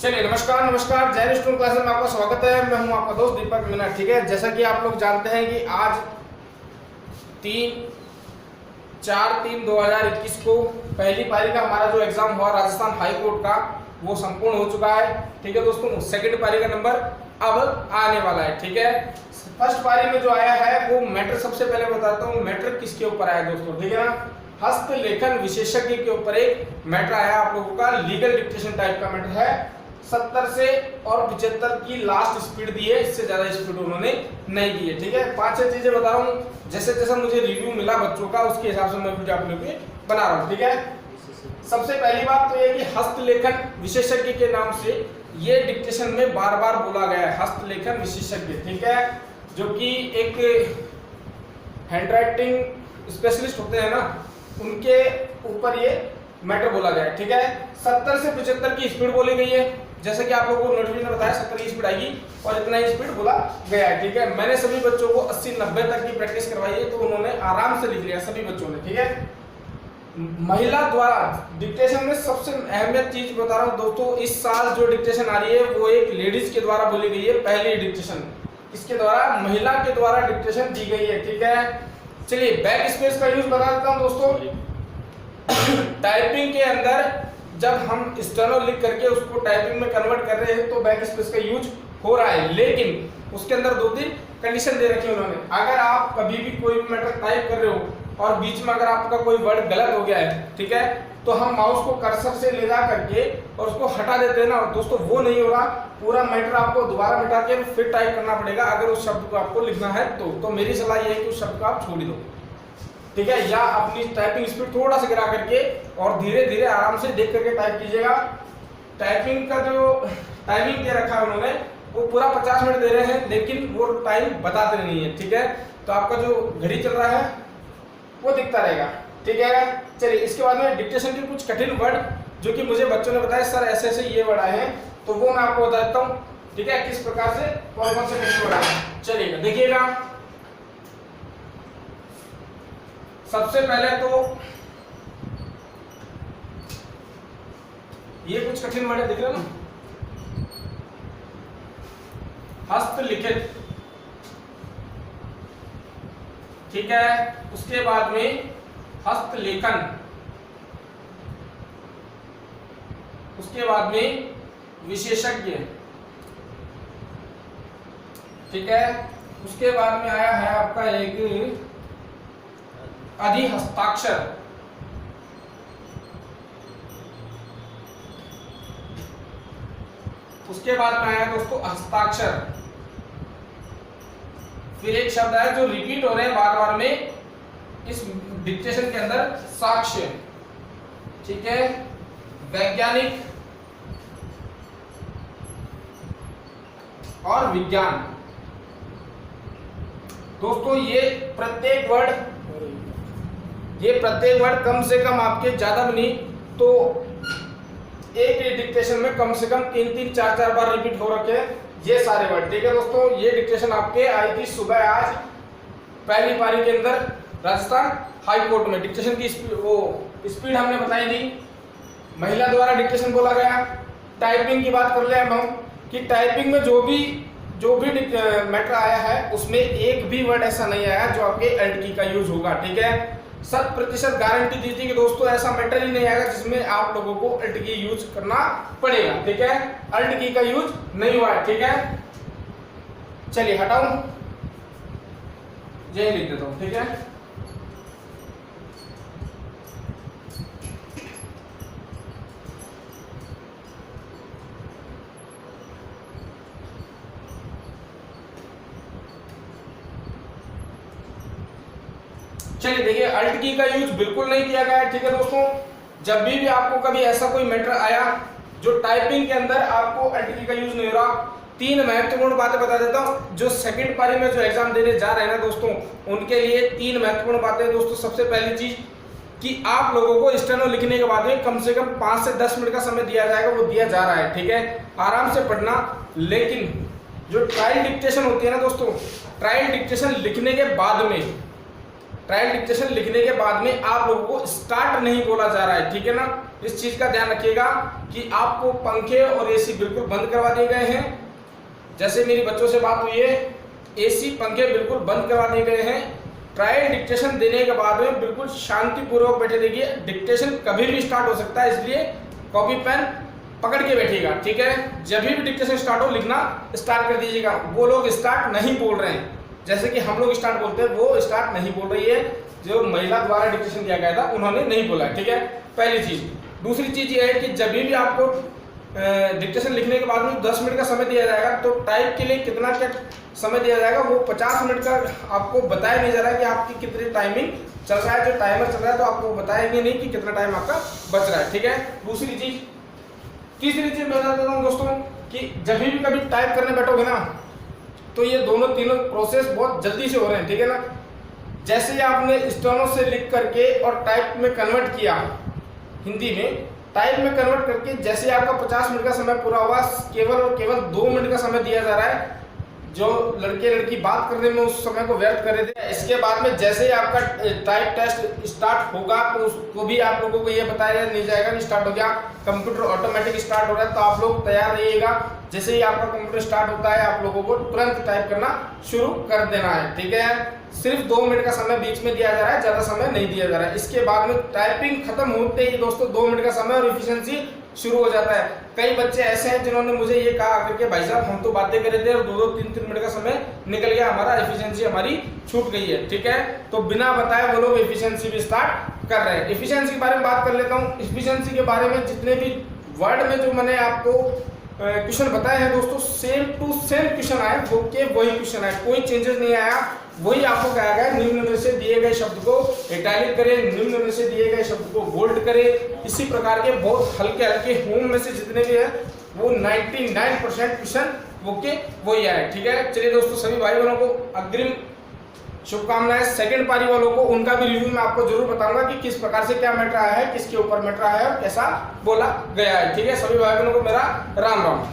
चलिए नमस्कार Jain student classes में आपका स्वागत है। मैं हूं आपका दोस्त दीपक मीना। ठीक है, जैसा कि आप लोग जानते हैं कि आज 3/4/2021 को पहली पारी का हमारा जो एग्जाम हुआ राजस्थान हाई कोर्ट का वो संपूर्ण हो चुका है। ठीक है दोस्तों, सेकंड पारी का नंबर अब आने वाला है। ठीक है, फर्स्ट पारी में जो आया है वो मैटर सबसे पहले बताता हूँ मैटर किसके ऊपर आया दोस्तों। ठीक है ना, हस्तलेखन विशेषज्ञ के ऊपर एक मैटर आया आप लोगों का, लीगल डिक्टेशन टाइप का मैटर है। 70 से और 75 की लास्ट स्पीड दी है, इससे ज्यादा स्पीड उन्होंने नहीं दी है। ठीक है, 5-6 चीजें बता रहा हूँ, जैसे जैसा मुझे रिव्यू मिला बच्चों का उसके हिसाब से मैं वीडियो आप लोगों के बना रहा हूँ। ठीक है, सबसे पहली बात तो ये कि हस्तलेखन विशेषज्ञ के नाम से ये डिक्टेशन में बार बार बोला गया है, हस्तलेखन विशेषज्ञ। ठीक है, जो कि एक हैंडराइटिंग स्पेशलिस्ट होते हैं ना, उनके ऊपर ये मैटर बोला गया है। ठीक है, 70 से 75 की स्पीड बोली गई है, जैसे कि आप लोगों को नोटिफिकेशन बताया 70 की स्पीड आएगी और इतना ही स्पीड बोला गया है। ठीक है, मैंने सभी बच्चों को 80-90 तक की प्रैक्टिस करवाई है, तो उन्होंने आराम से लिख लिया सभी बच्चों ने। ठीक है, महिला द्वारा डिक्टेशन में सबसे अहमियत चीज बता रहा हूँ दोस्तों, इस साल जो डिक्टेशन आ रही है वो एक लेडीज के द्वारा बोली गई है, पहली डिक्टेशन इसके द्वारा महिला के द्वारा डिक्टेशन दी गई है। ठीक है, चलिए बैक स्पेस का यूज बता देता हूँ दोस्तों। टाइपिंग के अंदर जब हम स्टेनो लिख करके उसको टाइपिंग में कन्वर्ट कर रहे हैं तो बैक स्पेस का यूज हो रहा है, लेकिन उसके अंदर 2-3 कंडीशन दे रखी है उन्होंने। अगर आप कभी भी कोई भी मैटर टाइप कर रहे हो और बीच में अगर आपका कोई वर्ड गलत हो गया है, ठीक है, तो हम माउस को कर्सर से ले जा करके और उसको हटा देते हैं ना दोस्तों, वो नहीं होगा। पूरा मैटर आपको दोबारा मिटा के फिर टाइप करना पड़ेगा अगर उस शब्द को आपको लिखना है तो मेरी सलाह ये है कि उस शब्द को आप छोड़ दो। ठीक है, या अपनी टाइपिंग स्पीड थोड़ा सा गिरा करके और धीरे धीरे आराम से देख करके टाइप कीजिएगा। टाइपिंग का जो टाइमिंग दे रखा है उन्होंने वो पूरा 50 मिनट दे रहे हैं, लेकिन वो टाइम बताते नहीं है। ठीक है, तो आपका जो घड़ी चल रहा है वो दिखता रहेगा। ठीक है, चलिए इसके बाद में डिक्टेशन के कुछ कठिन वर्ड जो कि मुझे बच्चों ने बताया सर ऐसे ऐसे ये वर्ड आए हैं, तो वो मैं आपको बता देता हूँ। ठीक है, किस प्रकार से कौन कौन से कठिन वर्ड आए हैं, चलिएगा देखिएगा। सबसे पहले तो ये कुछ कठिन वर्ड दिख रहे हैं ना, हस्तलिखित। ठीक है, उसके बाद में हस्तलेखन, उसके बाद में विशेषज्ञ। ठीक है, उसके बाद में आया है आपका एक अधिहस्ताक्षर। उसके बाद में आया दोस्तों हस्ताक्षर। फिर एक शब्द है जो रिपीट हो रहे हैं बार बार में इस डिक्टेशन के अंदर, साक्ष्य। ठीक है, वैज्ञानिक और विज्ञान। दोस्तों ये प्रत्येक वर्ड कम से कम आपके ज्यादा भी नहीं तो एक डिक्टेशन में कम से कम 3-3, 4-4 बार रिपीट हो रखे हैं ये सारे वर्ड। ठीक है दोस्तों, ये डिक्टेशन आपके आई थी सुबह आज पहली पारी के अंदर राजस्थान हाई कोर्ट में। डिक्टेशन की स्पीड हमने बताई थी, महिला द्वारा डिक्टेशन बोला गया। टाइपिंग की बात कर ले हम कि टाइपिंग में जो भी मैटर आया है उसमें एक भी वर्ड ऐसा नहीं आया जो आपके अल्ट की का यूज होगा। ठीक है, 100% गारंटी दी थी कि दोस्तों ऐसा मैटर ही नहीं आएगा जिसमें आप लोगों को अल्ट की यूज करना पड़ेगा। ठीक है, अल्ट की का यूज नहीं हुआ है। ठीक है, चलिए हटाऊं, यही लिख देता हूं। ठीक है, चलिए देखिए, अल्ट की का यूज बिल्कुल नहीं किया गया है। ठीक है दोस्तों, जब भी आपको कभी ऐसा कोई मैटर आया जो टाइपिंग के अंदर आपको अल्ट की का यूज नहीं हो रहा, 3 महत्वपूर्ण बातें बता देता हूं जो सेकंड पारी में जो एग्जाम देने जा रहे हैं ना दोस्तों, उनके लिए 3 महत्वपूर्ण बातें दोस्तों। सबसे पहली चीज कि आप लोगों को स्टेनो लिखने के बाद में कम से कम 5 से 10 मिनट का समय दिया जाएगा, वो दिया जा रहा है। ठीक है, आराम से पढ़ना। लेकिन जो ट्रायल डिक्टेशन होती है ना दोस्तों, ट्रायल डिक्टेशन लिखने के बाद में आप लोगों को स्टार्ट नहीं बोला जा रहा है। ठीक है ना, इस चीज का ध्यान रखिएगा कि आपको पंखे और एसी बिल्कुल बंद करवा दिए गए हैं। जैसे मेरी बच्चों से बात हुई है, एसी पंखे बिल्कुल बंद करवा दिए गए हैं। ट्रायल डिक्टेशन देने के बाद में बिल्कुल शांतिपूर्वक बैठे रहिए। डिक्टेशन कभी भी स्टार्ट हो सकता है, इसलिए कॉपी पेन पकड़ के बैठिएगा, ठीक है। जब भी डिक्टेशन स्टार्ट हो लिखना स्टार्ट कर दीजिएगा। वो लोग स्टार्ट नहीं बोल रहे हैं, जैसे कि हम लोग स्टार्ट बोलते हैं, वो स्टार्ट नहीं बोल रही है। जो महिला द्वारा डिक्टेशन दिया गया था उन्होंने नहीं बोला, ठीक है, पहली चीज। दूसरी चीज ये है कि जब भी आपको डिक्टेशन लिखने के बाद में 10 मिनट का समय दिया जाएगा, तो टाइप के लिए कितना क्या समय दिया जाएगा वो 50 मिनट का आपको बताया नहीं जा रहा है कि आपकी कितनी टाइमिंग चल रहा है। जो टाइमर चल रहा है तो आपको बताएंगे नहीं कि कितना टाइम आपका बच रहा है, ठीक है। दूसरी चीज, तीसरी चीज मैं बता देता हूँ दोस्तों कि जब भी कभी टाइप करने बैठोगे ना, तो ये दोनों तीनों प्रोसेस बहुत जल्दी से हो रहे हैं, ठीक है ना। जैसे ही आपने स्टेनो से लिख करके और टाइप में कन्वर्ट किया, हिंदी में टाइप में कन्वर्ट करके, जैसे आपका 50 मिनट का समय पूरा हुआ, केवल और केवल 2 मिनट का समय दिया जा रहा है। जो लड़के लड़की बात करने में उस समय को व्यर्थ कर रहे थे, इसके बाद में जैसे ही आपका टाइप टेस्ट स्टार्ट होगा तो उसको भी आप लोगों को ये बताया नहीं जाएगा कि स्टार्ट हो गया, कंप्यूटर ऑटोमेटिक स्टार्ट हो रहा है। तो आप लोग तैयार रहिएगा, जैसे ही आपका कंप्यूटर स्टार्ट होता है आप लोगों को तुरंत टाइप करना शुरू कर देना है, ठीक है। सिर्फ 2 मिनट का समय बीच में दिया जा रहा है, ज्यादा समय नहीं दिया जा रहा है। इसके बाद में टाइपिंग खत्म होते ही दोस्तों 2 मिनट का समय और एफिशिएंसी शुरू हो जाता है। कई बच्चे ऐसे हैं जिन्होंने मुझे ये कहा आकर के, भाई साहब हम तो बातें कर रहे थे और 2-2, 3-3 मिनट का समय निकल गया, हमारा एफिशिएंसी हमारी छूट गई है, ठीक है। तो बिना बताए वो लोग एफिशिएंसी भी स्टार्ट कर रहे हैं। एफिशिएंसी के बारे में बात कर लेता हूँ। एफिशिएंसी के बारे में जितने भी वर्ड में जो मैंने आपको क्वेश्चन बताए हैं दोस्तों, सेम टू सेम क्वेश्चन आए, वही क्वेश्चन आए, कोई चेंजेस नहीं आया। वही आपको कहा गया, निम्न में से दिए गए शब्द को इटैलिक करें, निम्न में से दिए गए शब्द को बोल्ड करें। इसी प्रकार के बहुत हल्के हल्के होम में से जितने भी है वो 99% क्वेश्चन वही आए, ठीक है। चलिए दोस्तों, सभी भाई बहनों को अग्रिम शुभकामनाएं। सेकंड पारी वालों को उनका भी रिव्यू मैं आपको जरूर बताऊंगा कि किस प्रकार से क्या मैटर आया है, किसके ऊपर मैटर आया है और कैसा बोला गया है, ठीक है। सभी भाई बहनों को मेरा राम राम।